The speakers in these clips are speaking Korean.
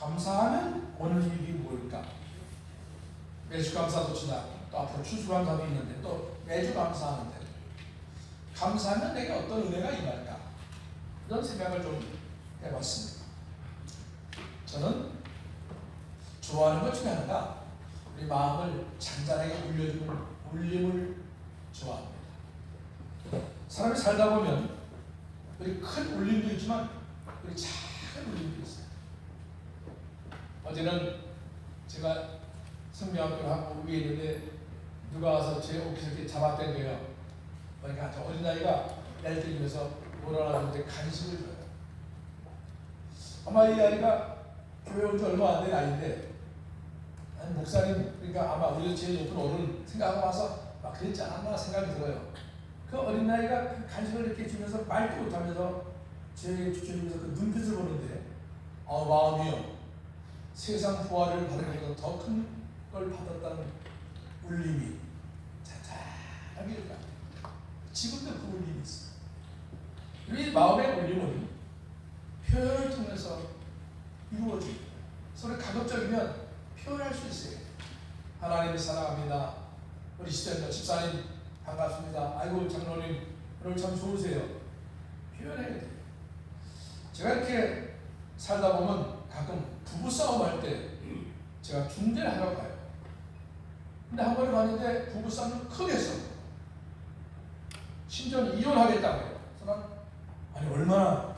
감사하면 오는 일이 뭘까? 매주 감사도 지나 또 앞으로 추수감사도 있는데 또 매주 감사하는데 감사하면 내게 어떤 은혜가 임할까? 이런 생각을 좀 해봤습니다. 저는 좋아하는 것 중에 하나가 우리 마음을 잔잔하게 울려주는 울림을 좋아합니다. 사람이 살다 보면 우리 큰 울림도 있지만 우리 작은 울림도 있어요. 어제는 제가 성명학교를 하고 위에 있는데 누가 와서 제 옷을 이렇게 잡아댄 거예요. 그러니까 저 어린아이가 애를 들면서 뭐라 하는데 간식을 줘요. 아마 이 아이가 교회 온 지 얼마 안 된 아이인데 목사님, 그러니까 아마 우리 제일 높은 어른 생각하고 와서 막 그랬지 않았나 생각이 들어요. 그 어린아이가 그 간식을 이렇게 주면서 말도 못하면서 제게 주면서 그 눈빛을 보는데 마음이요, 세상 부활을 받은 것보다 더 큰 걸 받았다는 울림이 잔잔하게 일어납니다. 지금도 그 울림이 있어요. 우리 마음의 울림은 표현을 통해서 이루어집니다. 서로 가급적이면 표현할 수 있어요. 하나님 사랑합니다. 우리 시청자 집사님 반갑습니다. 아이고 장로님 오늘 참 좋으세요. 표현해야 돼요. 제가 이렇게 살다 보면 가끔 부부싸움 할 때 제가 중재를 하러 가요. 근데 한 번에 갔는데 부부싸움을 크게 했어요. 심지어는 이혼하겠다고 해요. 아니 얼마나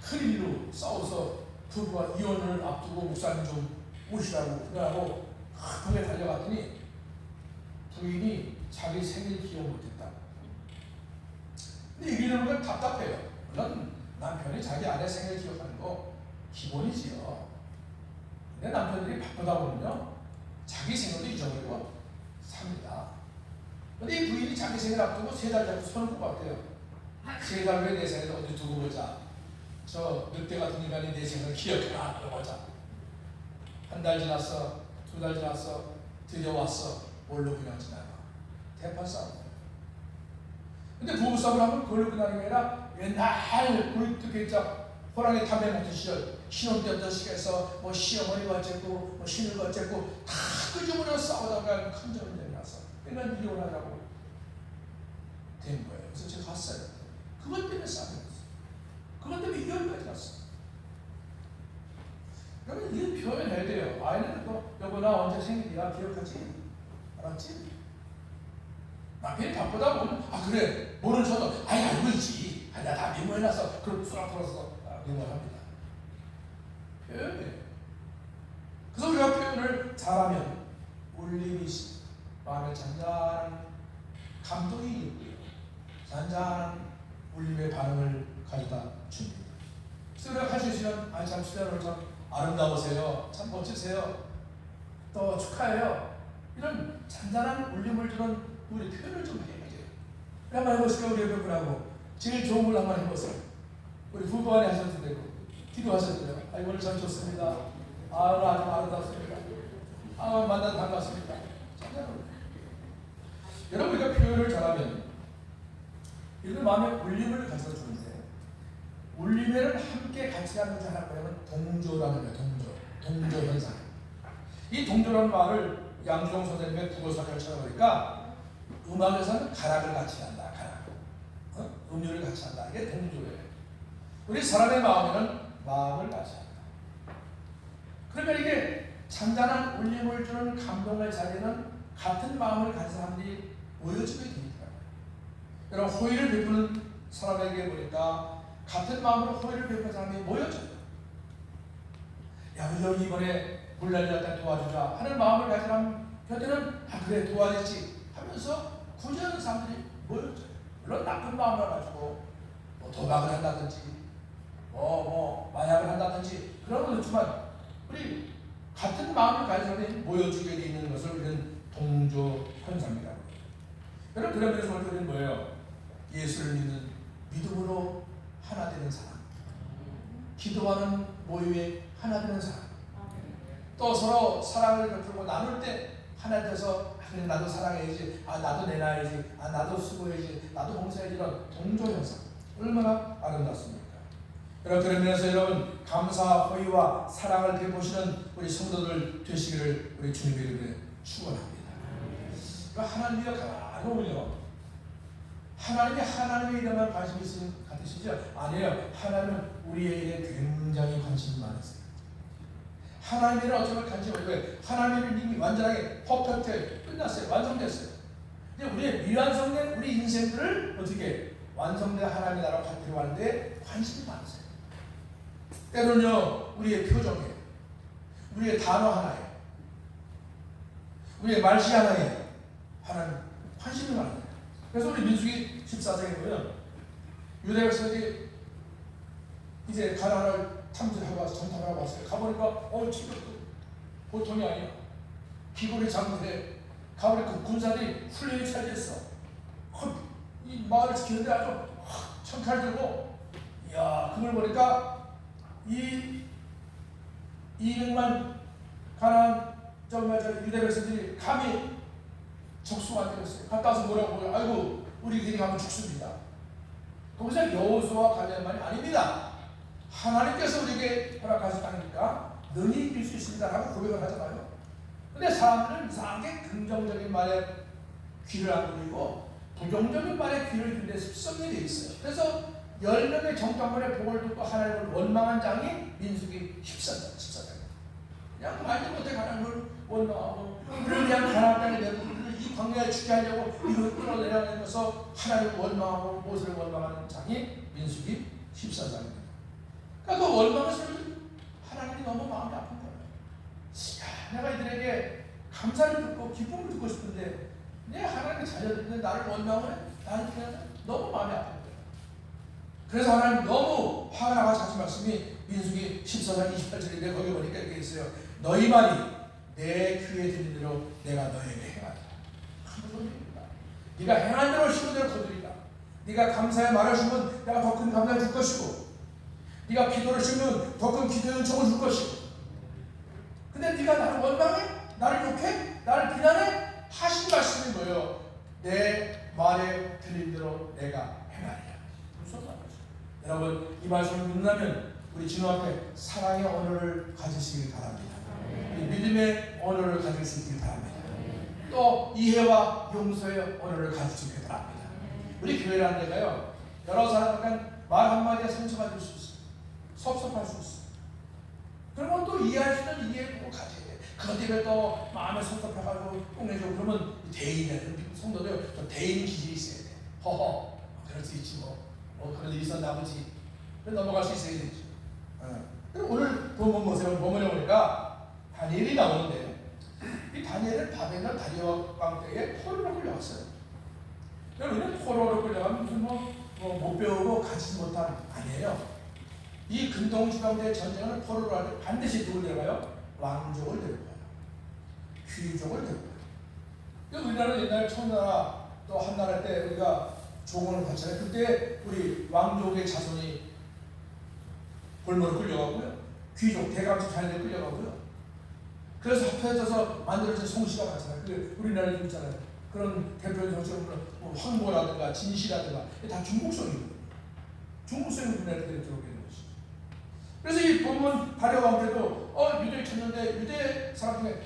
큰 일로 싸워서 부부가 이혼을 앞두고 목사님 좀 오시라고 그러고 크게 달려갔더니 부인이 자기 생일 기억 못했다. 근데 이러는 건 답답해요. 물론 남편이 자기 아내 생일 기억하는 거 기본이지요. 근데 남편들이 바쁘다 보면요 자기 생일도 잊어버리고 삽니다. 근데 이 부인이 자기 생일 앞두고 3달 자꾸 손을 꼽았대요. 3달 후에 내 생일 어디 두고 보자. 저 늑대 같은 인간이 내 생을 기억해라. 보자. 한 달 지났어. 2달 지났어. 드디어 왔어. 뭘로 그냥 지나가. 대판 싸움. 근데 부부싸움을 하면 그걸로 끝나는 게 아니라 옛날 굴뚝개짝 호랑이 탐배 먹던 시절 신혼 때부터 시작해서 뭐 시어머니가 어쨌고 뭐 시누가 어쨌고 다 끄집어내서 싸우다가 큰 전쟁이 나서 맨날 이혼하자고 된 거예요. 그래서 제가 갔어요. 그것 때문에 싸움이 났어요. 그것 때문에 이혼까지 갔어요. 그러면 이거 표현해야 돼요. 아이는 또 여보 나 언제 생일이야 기억하지? 알았지? 남편이 바쁘다 보면 그래 모르는 저도 알고 있지. 나 다 메모해놨어. 그럼 수락 풀어서 메모합니다. 표현해. 그래서 우리가 표현을 잘하면 울림이 마음에 잔잔한 감동이 있고요. 잔잔한 울림의 반응을 가져다 줍니다. 그래서 우리가 할 수 있으면 참 수련을 참 아름다우세요. 참 멋지세요. 또 축하해요. 이런 잔잔한 울림을 주는 우리 표현을 좀 해야 돼요. 한번 해보실까요? 우리 여러분하고 제일 좋은 걸 한번 해보세요. 우리 부부간에 하셔도 되고 기도하셔도 돼요. 오늘 참 좋습니다. 오늘 아주 아름답습니다. 만나서 반갑습니다. 여러분 우리가 표현을 잘하면 이런 마음의 울림을 가져다 주는데 울림에는 함께 같이 하는 것이 하나가 뭐냐면 동조라는 거예요. 동조 현상. 이 동조라는 말을 양주종 선생님의 국어사전을 찾아보니까 음악에서는 가락을 같이 한다. 가락. 음률을 같이 한다. 이게 동조예요. 우리 사람의 마음에는 마음을 같이 한다. 그러니까 이게 잔잔한 울림을 주는 감동의 자리는 같은 마음을 가진 사람들이 모여지게 되니까요. 여러분 호의를 베푸는 사람에게 보니까 같은 마음으로 호의를 베푸는 사람이 모여져요. 야 우리 여기 이번에 물난리 났다 도와주자 하는 마음을 가진 사람 곁에는 그래 도와주지 하면서 구제하는 사람들이 모여져요. 물론 나쁜 마음을 가지고 뭐 도박을 한다든지 뭐 마약을 한다든지 그런 건 있지만 우리 같은 마음을 가진 사람이 모여지게 되어 있는 것을 우리는 동조 현상이라고 해요. 여러분 그런 면에서 우리는 뭐예요? 예수를 믿는 믿음으로 하나 되는 사람, 기도하는 모임에 하나 되는 사람, 또 서로 사랑을 베풀고 나눌 때 하나 돼서 그래 나도 사랑해야지, 나도 내놔야지, 나도 수고해야지, 나도 봉사해야지 이런 동조 현상 얼마나 아름답습니까? 그런 면에서 여러분 감사, 호의와 사랑을 베푸시는 우리 성도들 되시기를 우리 주님의 이름으로 축원합니다. 하나님이 가만히요. 하나님이 하나님의 일에만 관심이 있으신 같으시죠? 아니에요. 하나님은 우리의 일에 굉장히 관심이 많으세요. 하나님의 일은 어쩌면 관심이 없고요. 하나님의 이미 완전하게 퍼펙트 끝났어요. 완성됐어요. 근데 우리의 미완성된 우리 인생들을 어떻게 완성된 하나님의 나라로 갖기로 하는데 관심이 많으세요. 때로는요 우리의 표정에, 우리의 단어 하나에, 우리의 말씨 하나에 하나님 관심이 많아요. 그래서 우리 민수기 14장에 보면 유대 백성들이 이제 가나안을 탐지하고 와서 정탐하고 왔어요. 가보니까 지금 보통이 아니야. 기골이 장군에 가보니까 그 군사들이 훈련이 잘 됐어. 이 마을을 지키는데 아주 청칼 들고, 이야, 그걸 보니까 이 200만 가나안 유대 백성들이 감히 적수가 안 되겠어요. 갔다 와서 뭐라고 해요? 아이고 우리 길이 가면 죽습니다. 거기서 여호수아와 갈렙만이 아닙니다. 하나님께서 우리에게 허락하신 땅이니까 능히 이길 수 있습니다라고 고백을 하잖아요. 근데 사람들은 이상하게 긍정적인 말에 귀를 안 돌리고 부정적인 말에 귀를 듣는 데 습성이 되어 있어요. 그래서 10명의 정탐꾼의 복을 듣고 하나님을 원망한 장이 민수기 14장. 그냥 말도 못해 하나님을 원망하고 우리를 위한 가나안 땅에 내고 이 광야에 죽게 하려고 이걸 끌어내려면서 하나님을 원망하고 모세를 원망하는 장이 민수기 14장입니다. 그러니까 그 원망의 소리를 하나님이 너무 마음이 아픈 거예요. 내가 이들에게 감사를 듣고 기쁨을 듣고 싶은데 내 하나님이 자녀들인데 나를 원망을 해? 나는 그냥 너무 마음이 아픈 거예요. 그래서 하나님 너무 화가 나가서 하신 말씀이 민수기 14장 28절인데 거기 보니까 이렇게 있어요. 너희 말이 내 귀에 들린 대로 내가 너에게 행하리라. 큰 소리입니다. 네가 행한 대로 심은 대로 거두리라. 네가 감사의 말을 심으면 내가 더 큰 감사를 줄 것이고, 네가 기도를 심으면 더 큰 기도의 은총을 줄 것이고. 근데 네가 나를 원망해? 나를 욕해? 나를 비난해? 하신 말씀이 뭐예요? 내 말에 들린 대로 내가 행하리라. 무슨 말이죠? 여러분 이 말씀을 듣는다면 우리 진호 앞에 사랑의 언어를 가지시길 바랍니다. 믿음의 언어를 가질 수 있길 바랍니다. 또 이해와 용서의 언어를 가지시길 바랍니다. 우리 교회라는 데가요 여러 사람과 말 한마디에 상처받을 수 있어요. 섭섭할 수 있어요. 그러면 또 이해할 수 있는 이해를 꼭 가져야 돼요. 그것 때문에 또 마음에 섭섭해가지고 꽁내죠. 그러면 대인이야. 성도들 또 대인 기질이 있어야 돼. 허허 그럴 수 있지 그런 일이 있었나 보지. 넘어갈 수 있어야 되죠. 오늘 본문 보세요. 본문에 보니까 다니엘이 나오는데 이 다니엘은 바벨론 다리오 왕 때에 포로로 끌려갔어요. 우리는 포로로 끌려가면 무슨 못 배우고 가지지 못한 아니에요. 이 근동지방대 전쟁을 포로로 할 때 반드시 누굴 데려가요? 왕족을 데려가요. 귀족을 데려가요. 우리나라는 옛날에 청나라 또 한나라 때 우리가 조공을 받잖아요. 그때 우리 왕족의 자손이 볼모로 끌려가고요. 귀족, 대감집 자녀들 끌려가고요. 그래서 합해져서 만들어진 송시가 많잖아요. 우리나라에 있잖아요. 그런 대표적인 성씨는 황보라든가 진시라든가 다 중국성이거든요. 중국성이 우리나라에 들어오게 되는 것이죠. 그래서 이 본문 다리오 왕 때도 유대를 쳤는데 유대 사람 중에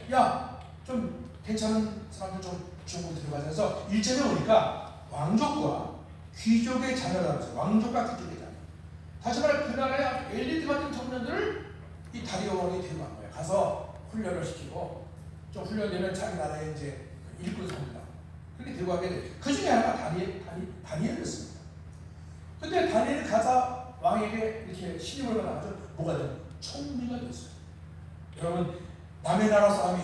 좀 괜찮은 사람들 좀 중국 들어가자 해서 일제에 오니까 왕족과 귀족의 자녀라면서 왕족과 귀족의 자녀. 다시 말해 그 나라의 엘리트 같은 청년들을 이 다리오 왕이 데려간 거예요. 가서 훈련을 시키고 좀 훈련되면 자기 나라에 이제 일꾼 삽니다. 그렇게 데리고 가게 돼. 그 중에 하나가 다니엘이었습니다. 근데 다니엘이 가자 왕에게 이렇게 신임을 받아가지고 뭐가 돼요? 총리가 됐어요. 여러분 남의 나라 사람이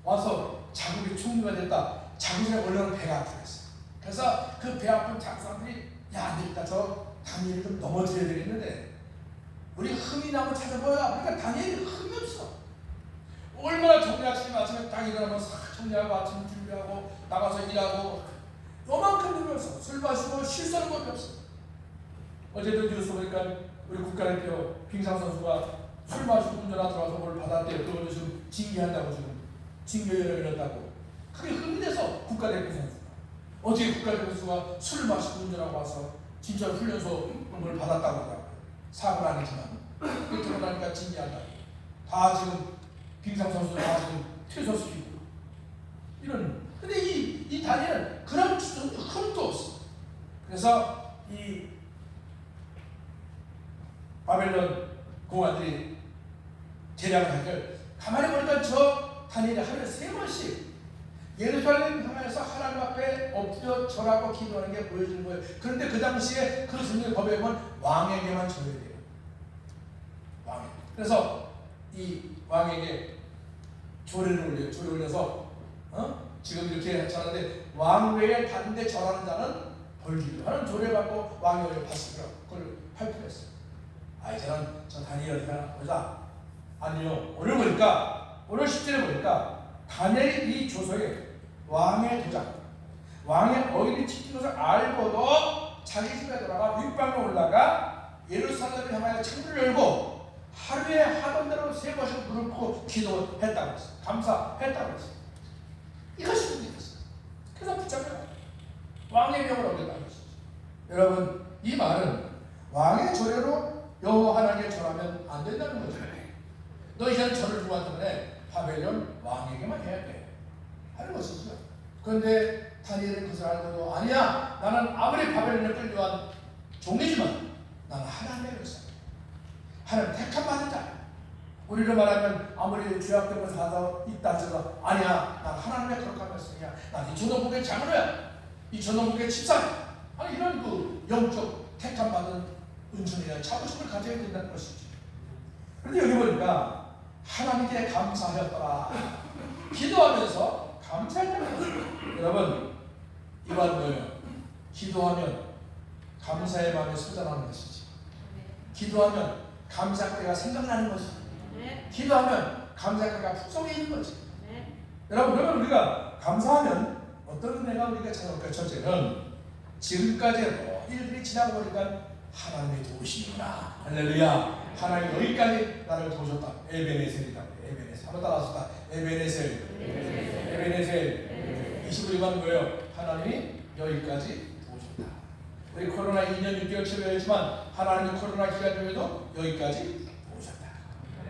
와서 자국의 총리가 됐다. 자국의 원래는 배가 아프겠어요. 그래서 그 배 아픈 사람들이 안 되겠다. 저 다니엘을 좀 넘어뜨려야 되겠는데 우리 흠이 나고 찾아봐야. 그러니까 다니엘이 흠이 없어. 얼마나 정리 아침에 딱 일어나면 싹 정리하고 아침 준비하고 나가서 일하고 요만큼 흠이 없어. 술 마시고 실수하는 것이 없어. 어제도 뉴스 보니까 우리 국가대표 빙상 선수가 술 마시고 운전하러 들어와서 뭘 받았대요. 그걸 지금 징계한다고 지금 징계를 열었다고. 그게 흠이 돼서 국가대표 선수가 어떻게 국가대표 선수가 술을 마시고 운전하고 와서 진짜 훈련소 뭘 받았다고 하더라고요. 사고는 아니지만 이렇게 나니까 진지하다. 다 지금 빙상 선수들 다 지금 퇴소시키고 이런. 근데 이 다니엘은 그런 흠도 없어. 그래서 이 바벨론 공안들이 대략을 하길 가만히 보니까 저 다니엘이 하루에 3번씩 예루살렘 향해서 하나님 앞에 엎드려 절하고 기도하는 게 보여지는 거예요. 그런데 그 당시에 그 성경 법에 보면 왕에게만 절해야 돼요. 왕에. 그래서 이 왕에게 조례를 올려요. 조례를 올려서 지금 이렇게 하는데 왕 외에 다른 데 절하는 자는 벌주기로 하는 조례를 받고 왕이 올려 봤으니까 그걸 발표했어요. 이제는 저 다니엘을 보자. 아니요. 오늘 보니까 오늘 10절에 보니까 다니엘이 이 조서에 왕의 도장, 왕의 어인이 찍힌 것을 알고도 자기 집에 돌아가 윗방에 올라가 예루살렘을 향하여 창문을 열고 하루에 하던 대로 3번씩 무릎 꿇고 기도했다고 했어요. 감사했다고 했어요. 이것이 문제였어요. 그래서 붙잡혀요. 왕의 명을 어겼다고 했어요. 여러분, 이 말은 왕의 조례로 여호와 하나님께 절하면 안 된다는 거죠. 너 이제는 절을 누구한테 때문에 바벨론 왕에게만 해야 돼 하는 것이죠. 그런데 다니엘은 그것을 알고도 아니야, 나는 아무리 바벨론에 끌려간 종이지만 나는 하나님의 백성, 하나님 택함 받은 자. 우리로 말하면 아무리 죄악된 것을 가서 있다 하더라도 아니야, 난 하나님의 거룩한 백성이야, 난 이 전원국의 장로야, 이 전원국의 집사야. 아니 이런 그 영적 택함 받은 은총이나 자부심을 가져야 된다는 것이지. 그런데 여기 보니까 하나님께 감사하였더라. 기도하면서 감사했다는 거예요. 여러분, 이 말은 뭐예요? 기도하면 감사의 마음이 솟아나는 것이지. 기도하면 감사가 생각나는 것이지. 기도하면 감사가 품속에 있는 것이지. 여러분, 그러면 우리가 감사하면 어떤 은혜가 우리가 찾아올까요? 첫째는 지금까지도 일들이 지나고 보니까 하나님의 도우심이구나. 할렐루야. 하나님 여기까지 나를 도우셨다. 에베네셀이다. 에베네셀. 한번 따라하셨다. 에베네셀. 에베네셀. 21번 뭐예요? 하나님이 여기까지 도우셨다. 우리 코로나 2년 6개월 치료했지만 하나님이 코로나 기간 중에도 여기까지 도우셨다.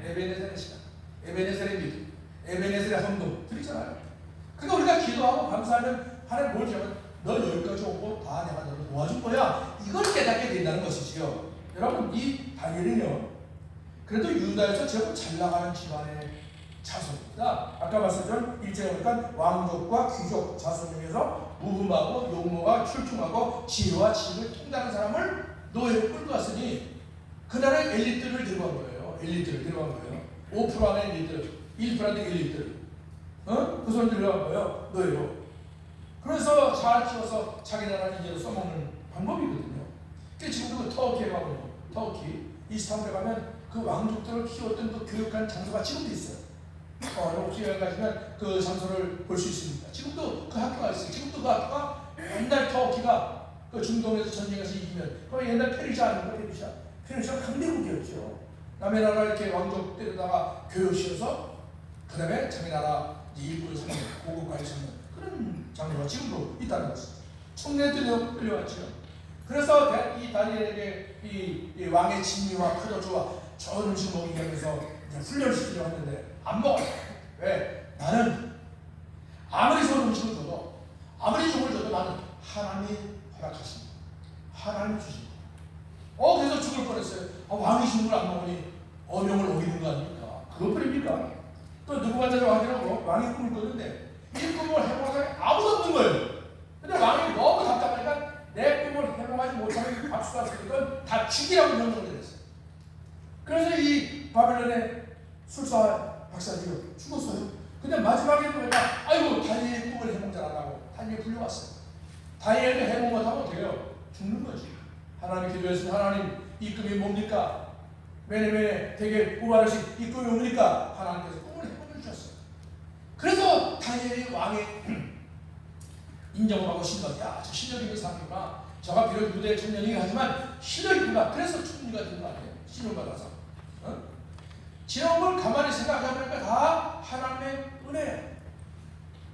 에베네셀의 시간. 에베네셀의 믿음. 에베네셀의 헌금. 들리잖아요. 그러니까 우리가 기도하고 감사하면 하나님 뭘 주면 너 여기까지 오고 다 내가 너를 도와줄 거야. 이걸 깨닫게 된다는 것이지요. 여러분, 이 다니엘은요, 그래도 유다에서 제법 잘 나가는 집안의 자손입니다. 아까 말씀드린 1절에 보니까 왕족과 귀족 자손 중에서 무흠하고 용모가 출중하고 지혜와 지식을 통달하는 사람을 노예로 끌고 왔으니 그날의 엘리트를 데리고 간 거예요. 엘리트를 데리고 간 거예요. 5% 안에 엘리트, 1% 엘리트. 그 손 데리고 간 거예요. 노예로. 그래서 잘 키워서 자기 나라 인재로 써먹는 방법이거든요. 그 지금도 그 터키에 가면, 터키 이스탄불에 가면 그 왕족들을 키웠던 그 교육한 장소가 지금도 있어요. 혹시 여기 가시면 그 장소를 볼 수 있습니다. 지금도 그 학교가 있어요. 지금도 그 학교가 옛날 터키가 그 중동에서 전쟁에서 이기면 그 옛날 페르시아 아닙니까? 페르시아 강대국이었죠. 남의 나라 이렇게 왕족 때려다가 교육시켜서 그 다음에 자기 나라 일부를 삼는 고국까지 삼는 그런 장소가 지금도 있다는 것이죠. 청년들이 끌려왔죠. 그래서 이 다니엘에게 이 왕의 진미와 포도주와 좋은 음식 먹이기 위해서 훈련을 시키려고 했는데 안 먹어요. 왜? 나는 아무리 좋은 음식을 줘도 아무리 좋은 걸 줘도 나는 하나님이 허락하신 하나님 주신 거. 그래서 죽을 뻔했어요. 왕이 주는 걸 안 먹으니 어명을 어기는 거 아닙니까? 그것뿐입니까? 또 누구한테 왕이 꿈을 꿨는데 이 꿈을 해보는 사람이 아무도 없는 거예요. 근데 왕이 너무 답답하니까 내 꿈을 해몽하지 못하면 박수가 쓰니까 다 죽이라고 명령을 내렸어요. 그래서 이 바벨론의 술사 박사들이 죽었어요. 근데 마지막에 보니까 아이고 다니엘의 꿈을 해몽 잘한다고 다니엘 불려왔어요. 다니엘도 해몽 못하면 돼요. 죽는 거지. 하나님 기도했으면 하나님 이 꿈이 뭡니까? 매일매일 되게 우아르신 이 꿈이 뭡니까? 하나님께서 꿈을 해몽해 주셨어요. 그래서 다니엘이 왕의 인정을 하고 신발, 야, 저 실력 있는 사람이구나. 저가 비록 유대 청년이긴 하지만 실력이 있구나. 그래서 충분히가 된 거 아니에요. 신을 받아서. 지나온 걸 가만히 생각해보니까 다 하나님의 은혜예요.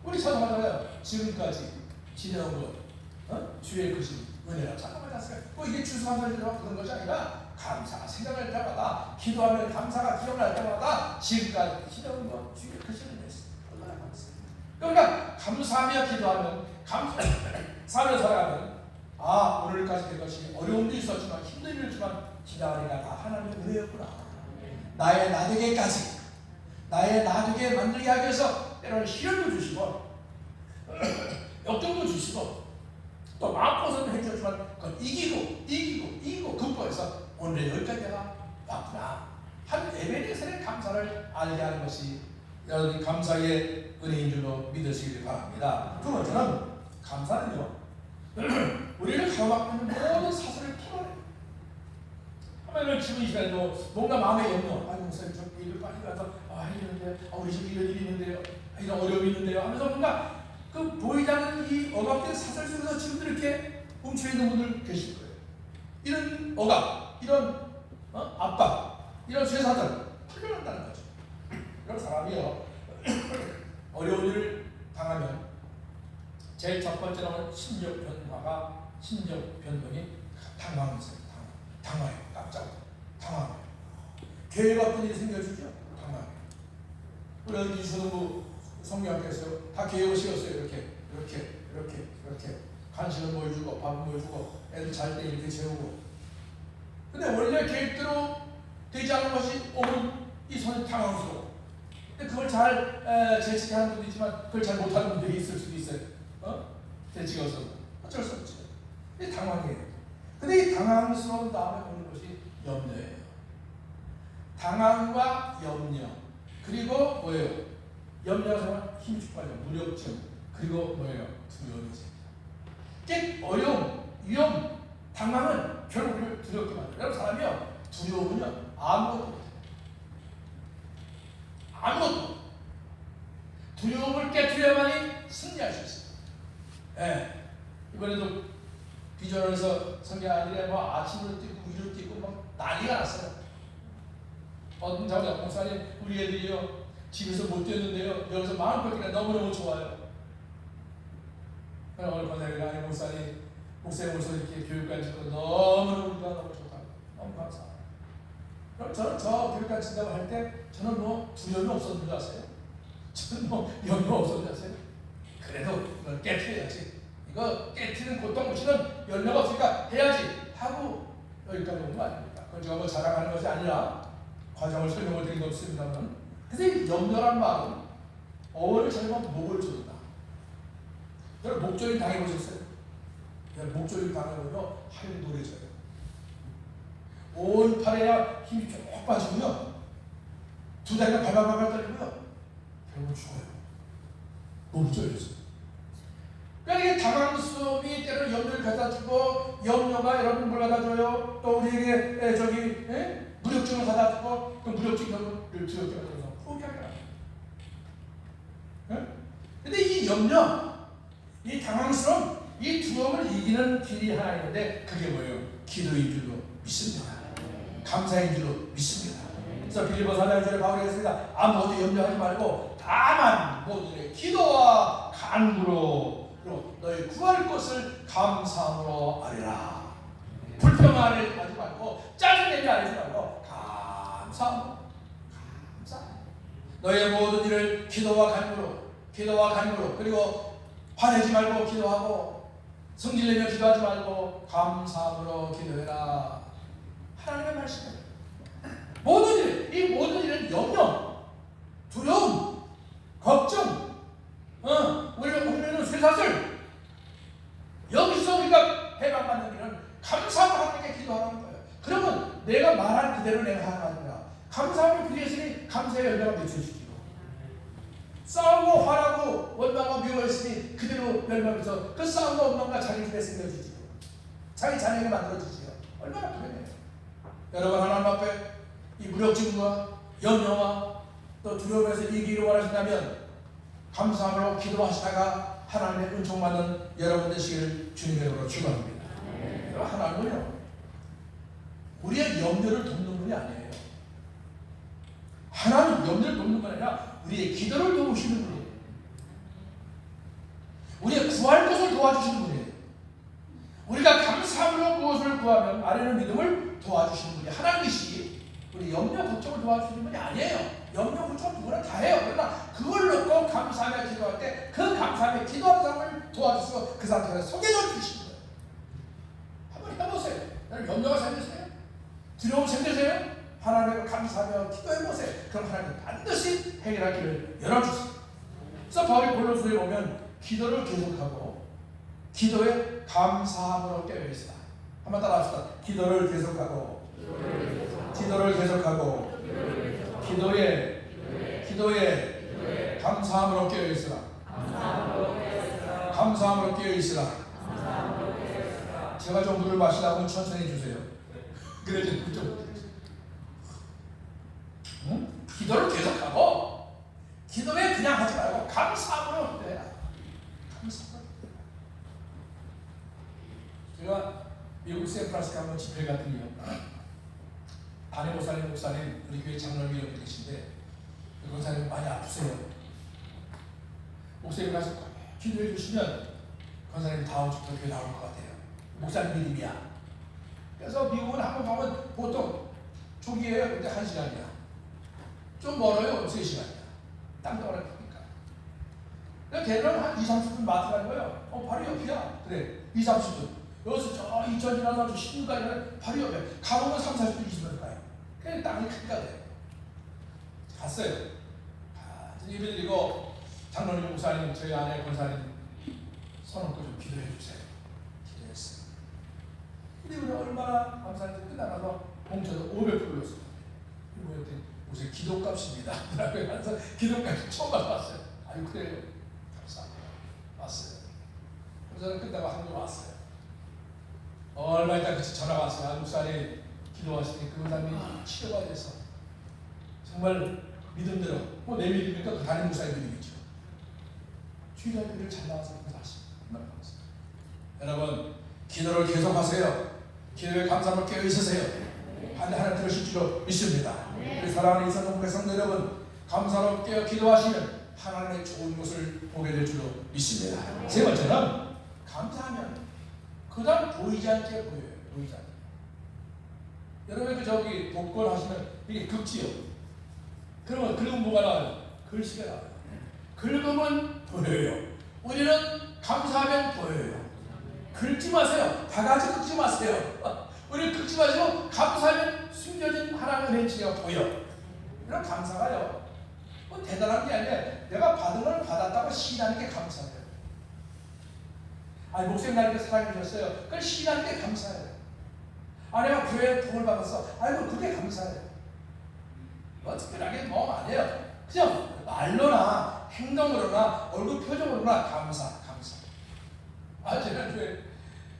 우리 찾아가잖아요. 지금까지 지나온 것, 주의 것이 은혜라. 잠깐만 하세요. 이게 추수감사절이라고 그런 것이 아니라 감사하세요. 생각날 때마다 기도하면 감사가 기억날 때마다 지금까지 기도한 거 주여 그 시간을 냈어. 얼마나 감사해. 그러니까 감사하며 기도하면 감사하며 살아가면 오늘까지 된 것이 어려움도 있었지만 힘든 일이지만 기다리가 다 하나님의 은혜였구나. 나의 나되게까지 나의 나되게 만들게 하기 위해서 때로는 시련도 주시고 역경도 주시고 또 마음고생도 해주지만 그걸 이기고 극복해서 오늘 여기까지 내가 왔구나 한 에베네셀의 감사를 알게 하는 것이 여러분이 감사의 은혜인 줄로 믿으시길 바랍니다. 두 번째는 감사는요 우리를 가로막고 있는 모든 사슬을 풀어내요. 하나님은 지금 이 시간에도 뭔가 마음에 염려, 목사님 저 일을 빨리 가서 이러는데 우리 집 이런 일이 있는데요, 이런 어려움이 있는데요 하면서 뭔가 그 보이지 않는 이 억압된 사슬 속에서 지금도 이렇게 뭉쳐있는 분들 계실 거예요. 이런 억압, 이런 압박, 이런 쇠사슬 풀려난다는 거죠. 이런 사람이요 어려운 일을 당하면 제일 첫 번째로는 심적 변동이 당황했어요. 당황해요. 깜짝 당황해요. 계획 없던 일이 생겨주죠. 당황해요. 우리 어디 주소도 성경학교에서 다 계획을 세웠어요. 이렇게 간식을 보여주고 밥을 보여주고 애들 잘 때 이렇게 재우고. 근데 원래 계획대로 되지 않은 것이 오면 이 손이 당황스러워. 근데 그걸 잘 재치하는 분도 있지만 그걸 잘 못하는 분들이 있을 수도 있어요. 재치가 없어. 어쩔 수 없죠. 근데 당황해요. 근데 이 당황스러운 다음에 오는 것이 염려예요. 당황과 염려 그리고 뭐예요? 염려가 힘이 축하죠. 무력증 그리고 뭐예요? 두려움이죠. 어려움, 위험, 당황은 결국 우리를 두렵게 만들어요. 여러분 사람이요 두려움은요 아무것도 못해요. 아무것도 두려움을 깨뜨려야만이 승리할 수 있어요. 이번에도 비전에서 성경 아들이 아침으로 뛰고 위로 뛰고 막 난리가 났어요. 어떤 자가 목사님 우리 애들이요 집에서 못 뛰었는데요 여기서 마음껏 뛰니까 너무너무 좋아요. 그럼 오늘 권사님이 아니 목사님 목사님으로서 이렇게 교육관 짓고 너무너무 우리가 너무 좋다. 너무 감사합니다. 그럼 저는 저 교육관 짓다고 할 때 저는 뭐 두려움이 없었는 줄 아세요? 저는 뭐 염려 없었는 줄 아세요? 그래도 이걸 깨트려야지. 이거 깨트리는 고통 없이는 열매가 없으니까 해야지 하고 여기까지 온 거 아닙니까? 그건 제가 뭐 자랑하는 것이 아니라 과정을 설명을 드린 것 없습니다만 근데 이 염려란 말은 어원을 잘못 목을 조른다. 여러분 목조림 당해보셨어요? 목조림 당해보면 팔이 노래져요. 온 팔에야 힘이 쭉 빠지고요. 두 다리가 발발발발 떨리고요. 결국 죽어요. 목이 졸려서. 그러니까 이게 당황스러움이 때로는 염려를 갖다주고 염려가 여러분 뭘 갖다줘요? 또 우리에게 무력증을 갖다주고 그 무력증을 두렵게 만들어서 포기하게 합니다. 근데 이 염려, 이 당황스러움, 이 두려움을 이기는 길이 하나 있는데 그게 뭐예요? 기도인 줄로 믿습니다. 감사인 줄로 믿습니다. 그래서 빌립보서 4장 1절에 바울이 했습니다. 아무것도 염려하지 말고 다만 모든 기도와 간구로 너희 구할 것을 감사함으로 아뢰라. 불평하지 말고 짜증내지 않지 말고 감사. 너희의 모든 일을 기도와 간구로 그리고 화내지 말고 기도하고 성질내며 기도하지 말고 감사함으로 기도해라. 하나님의 말씀입니다. 이 모든 일은 염려, 두려움, 걱정, 우리가 보면은 쇠사슬 여기서 우리가 해방받는 길은 감사하고 하나님께 기도하는 거예요. 그러면 내가 말한 그대로 내가 하는 거야. 감사하면 그 예수님이 감사의 열매가 맺혀지고 싸우고 화나고 원망하고 미워했으니 그대로 열매면서 그 싸움과 원망과 자기 집에 생겨주지요. 자기 자녀에게 만들어주지요. 얼마나 그러네요. 여러분 하나님 앞에 이 무력증과 염려와 또 두려움에서 이기기를 원하신다면 감사함으로 기도하시다가 하나님의 은총받는 여러분 되시기를 주님의 이름으로 축원합니다. 하나님은요 우리의 염려를 돕는 분이 아니에요. 하나님 염려를 돕는 건 아니라 우리의 기도를 도우시는 분이에요. 우리의 구할 것을 도와주시는 분이에요. 우리가 감사함으로 무엇을 구하면 아뢰는 믿음을 도와주시는 분이 하나님이시기에 염려 걱정을 도와주시는 분이 아니에요. 염려 걱정 누구나 다 해요. 그러나 그걸 놓고 감사하며 기도할 때 그 감사하며 기도하는 사람을 도와주시고 그 상태를 속여줘 주시는 거예요. 한번 해보세요. 여러분 염려가 생기세요? 두려움 생기세요? 하나님을 감사하며 기도해보세요. 그럼 하나님은 반드시 해결할 길을 열어주세요. 그래서 바울이 골로새에 보면 기도를 계속하고 기도에 감사함으로 깨어있으라. 한번 따라합시다. 기도를 계속하고 기도를 계속하고 기도에 감사함으로 깨어있으라. 감사함으로 깨어있으라. 제가 좀 물을 마시라고 천천히 해주세요. 그래 좀 기도를 계속하고 기도에 그냥 하지 말고 감사함으로 해야. 감사함으로. 제가 미국 샌프란시스코 한번 집회 갔더니요, 담임 목사님 우리 교회 장로님이 여기 계신데 그 목사님 많이 아프세요. 목사님 가서 기도해 주시면 권사님 다음 주부터 교회 나올 것 같아요. 목사님 믿음이야. 그래서 미국은 한번 가면 보통 초기에 근데 1시간이야. 좀 멀어요. 3시간이야. 땅덩어리 크니까. 걔는 한 2-30분 마트 가는 거예요. 바로 옆이야. 그래, 2-30분. 여기서 저 이천 지나서 10분까지는 바로 옆에. 가보면 3-40분, 20분 가요. 그냥 땅이 크니까 돼요. 갔어요. 예배드리고 장로님, 목사님, 저희 아내 권사님 손 얹고 좀 기도해 주세요. 기도했어요. 근데 우리 얼마나 감사한지 끝나가서 봉투에서 500불이었어요. 뭐였더니 요새 기도값입니다. 그래서 기도값이 처음 받아봤어요. 아유 그래요. 감사합니다. 왔어요. 그래서 끝나고 한국 왔어요. 얼마 있다 같이 전화가 왔어요. 한국 사람이 기도하시니 그 사람이 치료가 돼서 정말 믿음대로 내 믿음이니까 그 담임 목사의 믿음이죠. 주일날 잘 나와서 감사하십니다. 여러분 기도를 계속하세요. 기도에 감사함을 깨어있으세요. 하나님 들으실 줄로 믿습니다. 우리 사랑하는 이산동교회 성도 여러분, 감사로 깨어 기도하시면 하나님의 좋은 것을 보게 될 줄로 믿습니다. 세 번째는 감사하면 그 다음 보이지 않게 보여요. 보이지 않게. 여러분 저기 복권 하시면 이게 긁지요. 그러면 긁으면 뭐가 나와요? 글씨가 나와요. 긁으면 보여요. 우리는 감사하면 보여요. 긁지 마세요. 다 같이 긁지 마세요. 우리 긁지 마시고 감사하면 숨겨진 하나님의 은혜가 보여. 이런 감사가요. 뭐 대단한 게 아니라 내가 받은 걸 받았다고 시인하는 게 감사해요. 아니 목사님 나에게 사랑해 주셨어요. 그걸 시인하는 게 감사해요. 아 내가 교회에 도움을 받았어. 아이고 그게 감사해요. 뭐 특별하게 뭐 아니에요. 그냥 말로나 행동으로나 얼굴 표정으로나 감사. 제가 교회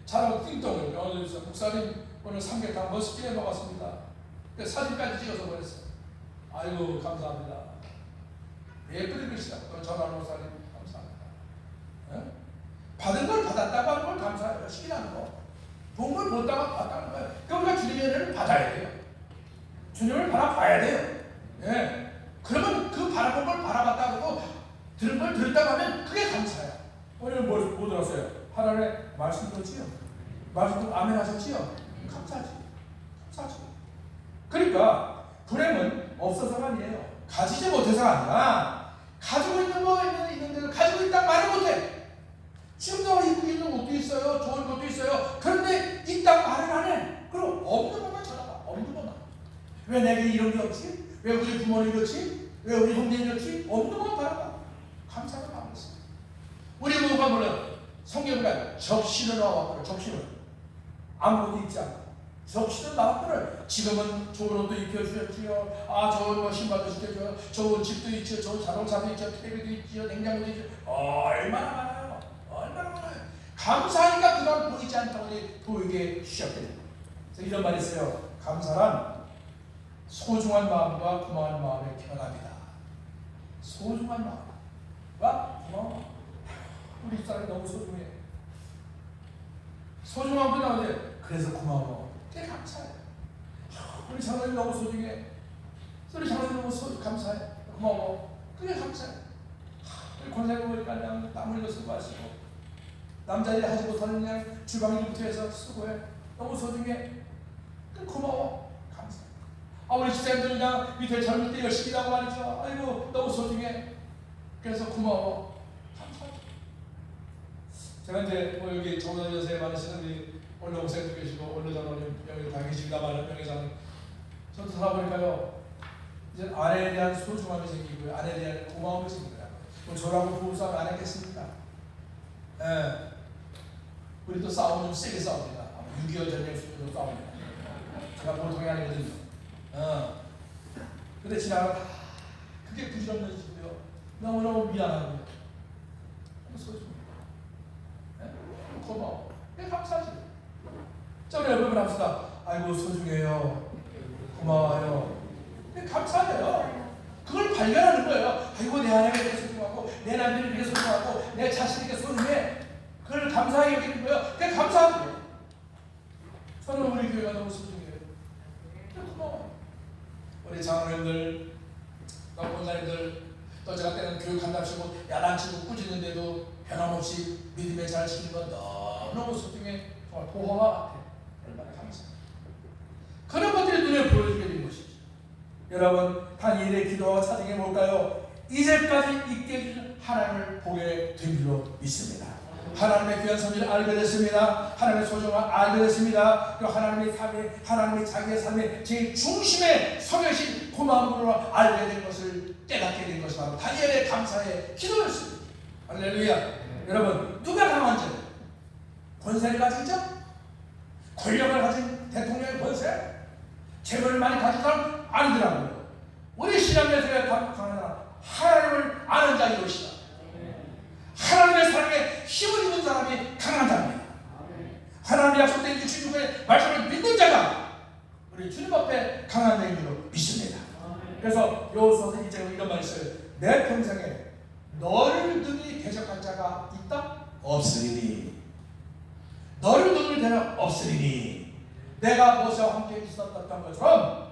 잘하고 띵동을 어디서 목사님 오늘 삼계탕 멋있게 먹었습니다. 사진까지 찍어서 보냈어요. 아이고 감사합니다. 예쁘게 글씨다. 전화로 목사님 감사합니다. 네? 받은 걸 받았다고 하는 걸 감사해요. 시기하는 거. 본 걸 본다고 받았다는 거예요. 그러니까 주님의 은혜를 받아야 돼요. 주님을 바라봐야 돼요. 네. 그러면 그 바라본 걸 바라봤다고 하고 들은 걸 들었다고 하면 그게 감사해요. 오늘 뭐 들었어요? 하나님의 말씀 들었지요? 말씀 듣고 아멘 하셨지요? 감사하지. 그러니까 불행은 없어서가 아니에요. 가지지 못해서가 아니라 가지고 있는 거 있는 대로 가지고 있다 말을 못해. 지금도 입고 있는 옷도 있어요. 좋은 것도 있어요. 그런데 있다 말을 안 해. 그럼 없는 것만 쳐다봐. 없는 것만. 왜 내게 이런 게 없지? 왜 우리 부모는 이렇지? 왜 우리 형제는 이렇지? 없는 것 바라봐. 감사가 많았어. 우리 부모가 물론 성경에 적시를 나왔거든. 적시를 아무것도 있지 않고 적시를 나왔거든. 지금은 좋은 옷도 입혀주셨지요. 좋은 뭐 신발도 시켜줘요. 좋은 집도 있죠. 좋은 자동차도 있죠. 텔레비도 있죠. 냉장고도 있죠. 얼마나 많아요. 얼마나 많아요. 감사하니까 그건 보이지 않다고 보이게 시작돼요. 그래서 이런 말이 있어요. 감사란 소중한 마음과 고마운 마음의 결합이다. 소중한 마음과 고마운 마음. 우리 집사람이 너무 소중해. 소중한 분 나오는데 그래서 고마워. 되게 감사해. 우리 장로님 너무 소중해. 우리 장로님 너무 감사해. 고마워. 그게 감사해. 우리 권사님 보니까 그냥 땀 흘려 수고하시고 남자들이 하지 못하는 그냥 주방일부터 해서 수고해. 너무 소중해. 고마워. 감사해. 우리 집사님들은 그냥 밑에 젊을 때 열심히 일하고 말이죠. 아이고 너무 소중해. 그래서 고마워. 감사하죠. 제가 이제 뭐 여기 정선 여사에 많으시는 우리 원로 목사님도 계시고 원로 장로님 여기 다 계십니다만 명예장 저도 살아보니까요. 이제 아내에 대한 소중함이 생기고요. 아내에 대한 고마움이 생깁니다. 저라고 부부싸움 안 했겠습니까? 예. 우리 또 싸우면 좀 세게 싸웁니다. 6.25 전쟁 수준으로 싸웁니다. 제가 보통이 아니거든요. 근데 지나가다 그게 부질없는 짓이고요. 너무너무 미안하고요. 너무 소중해요. 예? 고마워. 네, 감사하지. 자, 우리 여러분 합시다. 아이고 소중해요. 고마워요. 네, 감사해요. 그걸 발견하는 거예요. 아이고 내 아내가 이렇게 소중하고 내 남편이 이렇게 소중하고 내 자식이 이렇게 소중해. 그걸 감사하게 여기는 거예요. 그게 감사하죠. 저는 우리 교회가 너무 소중해요. 고마워요. 우리 장로님들, 권사님들, 또 제가 때는 교육한답시고 야단치고 꾸짖는데도 변함없이 믿음에 잘 지키는 건 너무너무 소중해. 정말 보호와 같아. 얼마나 감사해요. 그런 것들이 눈에 보여주게 된 것이죠. 여러분, 다니엘의 기도와 사정이 뭘까요? 이제까지 있게 해주신 하나님을 보게 된 줄로 믿습니다. 하나님의 귀한 선지를 알게 됐습니다. 하나님의 소중함을 알게 됐습니다. 그리고 하나님이 자기의 삶의 제일 중심에 서 계신 고마움으로 알게 된 것을 깨닫게 된 것이 바로 다니엘의 감사의 기도였습니다. 할렐루야. 여러분, 누가 강한 자? 권세를 가진 자? 권력을 가진 대통령의 권세? 재물을 많이 가진 사람? 아니더라고요. 우리 신앙에서 강한 사람, 하나님을 아는 자의 것이다. 하나님의 사랑에 힘을 입은 사람이 강한 자입니다. 하나님의 약속된 66의 말씀을 믿는 자가 우리 주님 앞에 강한 자인 줄로 믿습니다. 그래서 여호수아서 1장에 이런 말이 있어요. 내 평생에 너를 등이 대적한 자가 있다? 없으리니. 너를 등을 대적 없으리니. 내가 모세와 함께 있었던 것처럼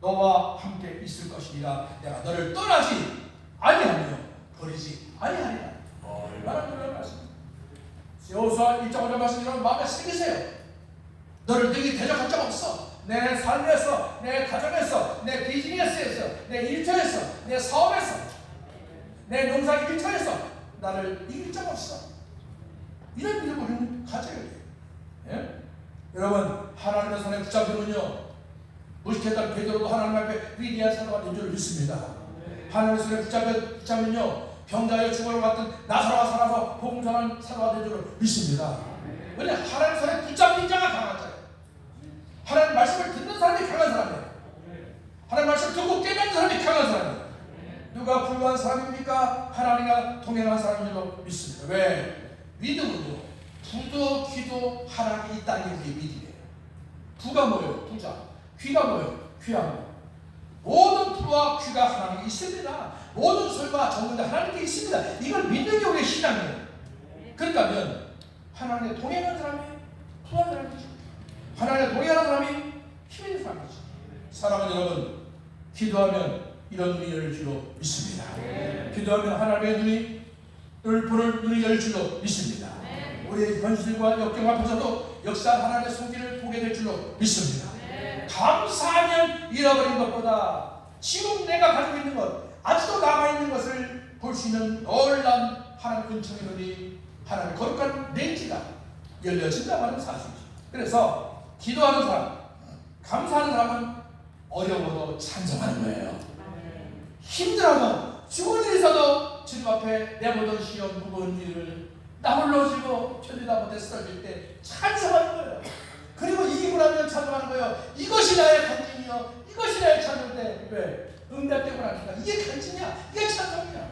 너와 함께 있을 것이니라. 내가 너를 떠나지 아니하며 버리지 아니하리라. 얼마나 그런 말씀입니다. 여호수아 1장의 말씀이라면 마음에 새기세요. 너를 등이 대적한 적 없어. 내 삶에서, 내 가정에서, 내 비즈니스에서, 내 일터에서, 내 사업에서, 내 농사 일터에서 나를 이길 적 없어. 이런 믿음을 우리는 가져야 돼요. 예? 여러분, 하나님의 손에 붙잡히면요, 무식했던 베드로도 하나님 앞에 위대한 사도가 된 줄 믿습니다. 하나님의 손에 붙잡으면요, 병자의 죽음을 받던 나사로가 살아서 복음 전하는 사도가 된 줄 믿습니다. 왜냐? 하나님 손에 붙잡힌 자가 강한 자예요. 하나님 말씀을 듣는 사람이 강한 사람이에요. 하나님 말씀을 듣고 깨닫는 사람이 강한 사람이에요. 누가 불과한 사람입니까? 하나님과 동행한 사람인 줄로 믿습니다. 왜? 믿음은요, 부도 귀도 하나님이 있다는 게 우리의 믿음이에요. 부가 뭐예요? 부자. 귀가 뭐예요? 귀하고. 모든 부와 귀가 하나님께 있습니다. 모든 소유가 전부 다 하나님께 있습니다. 이걸 믿는 게 우리의 신앙이에요. 그러니까 하나님의 동행하는 사람이 부한 사람이죠. 하나님의 동행하는 사람이 힘 있는 사람이죠. 사랑하는 여러분, 기도하면 이런 눈이 열릴 줄로 믿습니다. 기도하면 하나님의 눈을 보는 눈이 열릴 줄로 믿습니다. 우리의 현실과 역경 앞에서도 역사한 하나님의 손길을 보게 될 줄로 믿습니다. 감사하면 잃어버린 것보다 지금 내가 가지고 있는 것, 아직도 남아있는 것을 볼 수 있는 놀라운 하나님의 은총의 눈이, 하나님의 거룩한 렌즈가 열려진다고 하는 사실이죠. 그래서 기도하는 사람, 감사하는 사람은 어려워도 찬송하는 거예요. 힘들어도 죽을 일이 있어도 주님 앞에 내모던 시험 무거운 일을 나 홀로 지고 편리다 못해 쓰러질 때 찬송하는 거예요. 그리고 이기고 나면 찬송하는 거예요. 이것이 나의 간증이요, 이것이 나의 찬송인데 왜? 응답되고 나니까 이게 간증이야, 이게 찬송이야.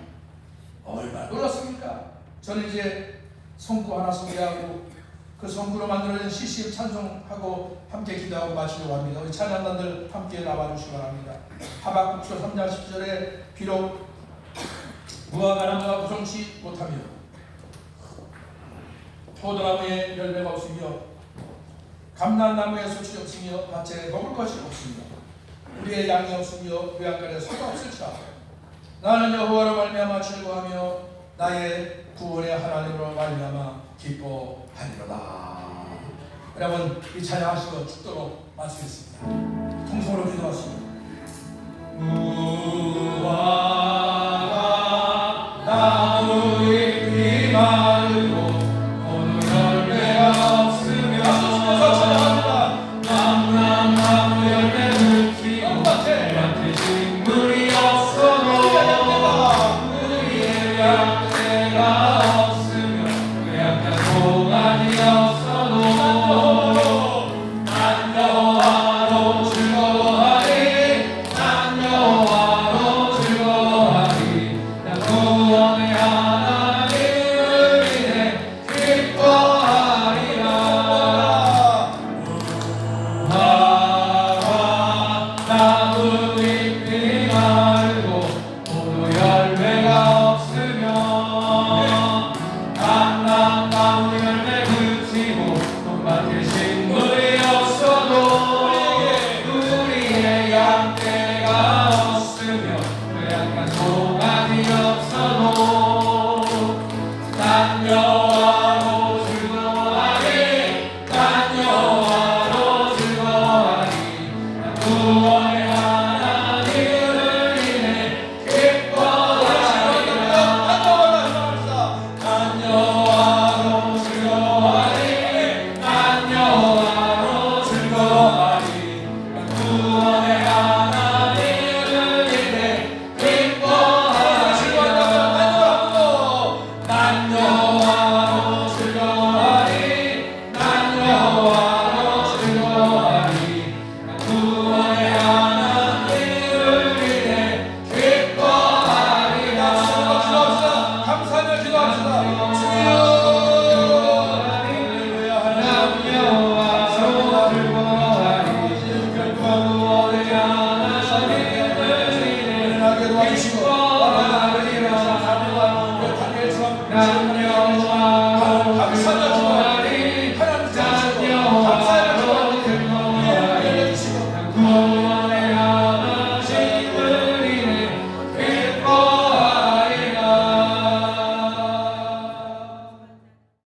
얼마나 놀랐습니까? 저는 이제 성구 하나 소개하고 그 성구로 만들어진 CCM 찬송하고 함께 기도하고 마치려고 합니다. 우리 찬양단들 함께 나와주시기 바랍니다. 하박국서 3장 10절에 비록 무화과 나무가 구성치 못하며 포도나무에 열매가 없으며 감람나무에 소출이 없으며 밭에 먹을 것이 없으며 우리의 양이 없으며 외양간에 소가 없을지라 나는 여호와로 말미암아 즐거워하며 나의 구원의 하나님으로 말미암아 기뻐하리로다. 여러분, 이 찬양하시고 죽도록 마치겠습니다. 통성으로 기도하시고 고향 때가 없으며 고향간 송아지 없어도 난 여호와로 즐거워하리 난 여호와로 즐거워하리 난 구원의 하나님을 인해 기뻐하리라 난 여호와로 즐거워하리 난 여호와로 즐거워하리 난 구원의 하나님을 인해 기뻐하리라 난 여호와로 즐거워하리 난 여호와로 즐거워하리 난 구원의 하나님을 인해 기뻐하리라 기도합시다. 감사하며 기도합시다. 주여 할렐루야 난 여호와로 즐거워하리 난 구원의 하나님을 인해 은하게 도와주시고 기뻐하리라 다니엘처럼 난